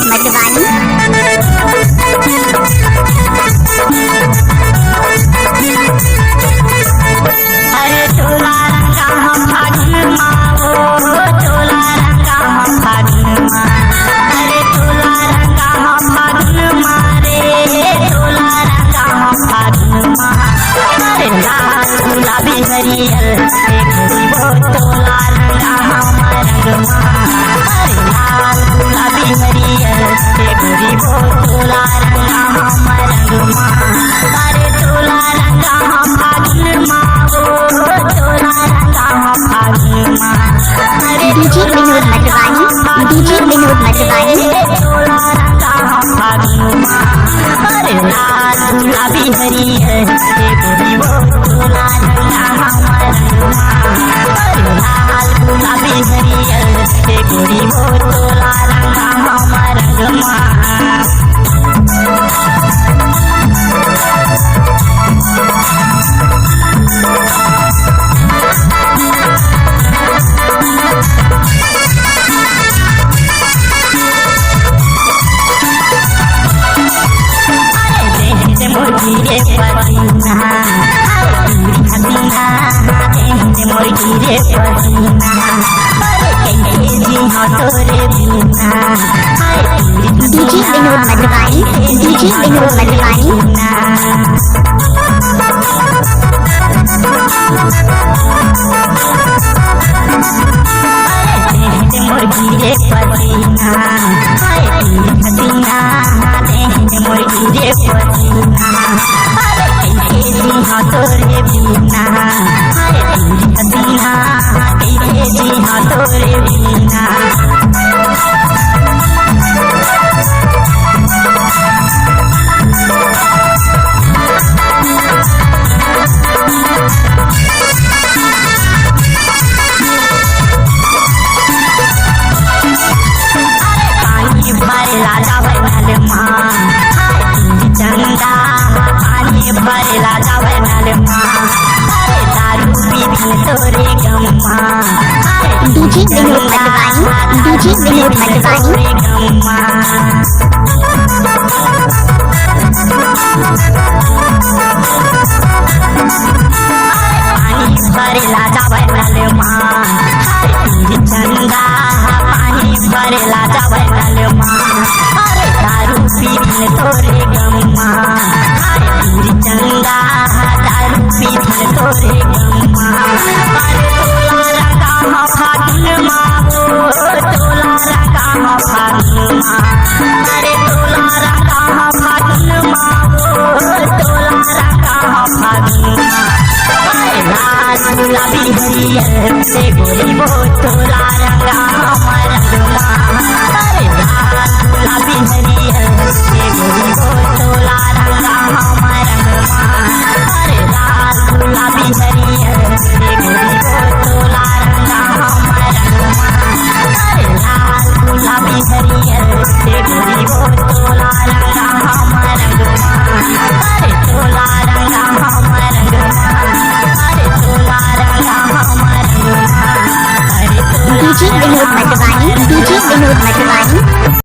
विनोद मटवानी। अरे तोला रंगा हम फागुन माओ, तोला रंगा हम फागुन मा। अरे तोला रंगा हम फागुन मारे, तोला रंगा हम फागुन मा। अरे लाल गुलाबी हरियर से घुरिबो, तोला रंगा हम रंग मा। अरे लाल गुलाबी हरियर से घुरिबो, तोला रंगा हम रंग मा। अरे तोला रंगा हम फागुन मा, तोला रंगा हम फागुन मा। अरे डीजे विनोद मटवानी, डीजे विनोद मटवानी। तोला रंगा हम फागुन मा। अरे लाल गुलाबी हरियर से घुरिबो, तोला रंगा हम रंग मा। अरे लाल गुलाबी हरियर से घुरिबो, तोला रंगा हम रंग मा। मोरगिरे पसीना, हसीना देह मोरगिरे पसीना। अरे कैसे जी हो तोरे बिना, डीजे विनोद मटवानी, डीजे विनोद मटवानी। मोरगिरे पसीना, हसीना देह मोरगिरे पसीना। अरे कैसे जी हो तोरे बिना, हसीना कैसे जी हो तोरे बिना। भरेला जावल माँ, चंदा पानी भरेला जावल माँ। अरे दारू पी तोरे गम्मा, डीजे विनोद मटवानी, डीजे विनोद मटवानी। गम्मा। पानी भरेला जावल माँ, चंदा पानी भरेला जावल माँ। अरे दारू पी तोरे गम्मा, चंदा दारू पी तोरे गम्मा। अरे तोला रंगा हम फागुन माओ, तोला रंगा हम फागुन मा। अरे तोला रंगा हम फागुन माओ, तोला रंगा हम फागुन मा। अरे लाल गुलाबी हरियर से घुरिबो, तोला रंगा हम रंग मा। अरे लाल गुलाबी हरियर से घुरिबो, तोला रंगा हम रंग मा। अरे लाल गुलाबी हरियर से घुरिबो, तोला रंगा हम रंग मा। अरे लाल गुलाबी हरियर से घुरिबो, तोला रंगा हम रंग मा। अरे तोला रंगा हम रंग मा। अरे तोला रंगा हम रंग मा। अरे डीजे विनोद मटवानी, डीजे विनोद मटवानी।